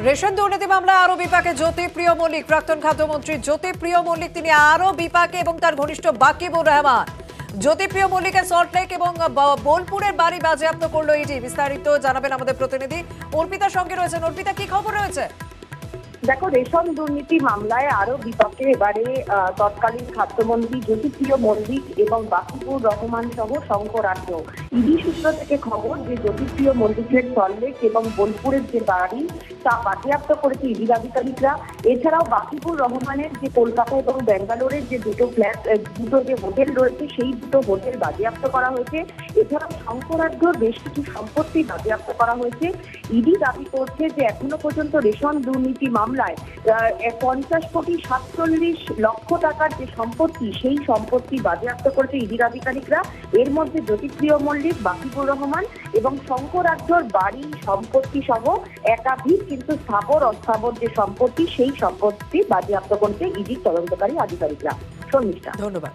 Ration দুর্নীতি মামলায় আরো বিপাকে জ্যোতিপ্রিয় মল্লিক। প্রাক্তন খাদ্যমন্ত্রী জ্যোতিপ্রিয় মল্লিক তিনি আরো বিপাকে এবং তার ঘনিষ্ঠ বাকিবুর রহমান। জ্যোতিপ্রিয় মল্লিকের সল্টলেক এবং বোলপুরের বাড়ি বাজেয়াপ্ত করলো ইডি। বিস্তারিত জানাবেন আমাদের প্রতিনিধি অর্পিতার সঙ্গে রয়েছেন। অর্পিতা, কি খবর রয়েছে? দেখো, রেশন দুর্নীতি মামলায় আরো বিপক্ষে এবারে তৎকালীন খাদ্যমন্ত্রী জ্যোতিপ্রিয় মল্লিক এবং বাকিবুর রহমান সহ শঙ্কর আঢ্য। ইডি সূত্র থেকে খবর যে জ্যোতিপ্রিয় মল্লিকের সল্টলেক এবং বোলপুরের যে বাড়ি তা বাজেয়াপ্ত করেছে ইডির আধিকারিকরা। এছাড়াও বাকিবুর রহমানের যে কলকাতা এবং ব্যাঙ্গালোরের যে দুটো যে হোটেল রয়েছে সেই দুটো হোটেল বাজেয়াপ্ত করা হয়েছে। এছাড়াও শঙ্কর আঢ্যর বেশ কিছু সম্পত্তি বাজেয়াপ্ত করা হয়েছে। ইডি দাবি করছে যে এখনো পর্যন্ত রেশন দুর্নীতি মামলায় 50,47,00,000 টাকার যে সম্পত্তি সেই সম্পত্তি বাজেয়াপ্ত করেছে ইডির আধিকারিকরা। এর মধ্যে জ্যোতিপ্রিয় মল্লিক, বাকিবুর রহমান এবং শঙ্কর আঢ্যর বাড়ি সম্পত্তি সহ একাধিক কিন্তু স্থাবর অস্থাবর যে সম্পত্তি সেই সম্পত্তি বাজেয়াপ্ত করেছে ইডির তদন্তকারী আধিকারিকরা। শর্মিষ্ঠা, ধন্যবাদ।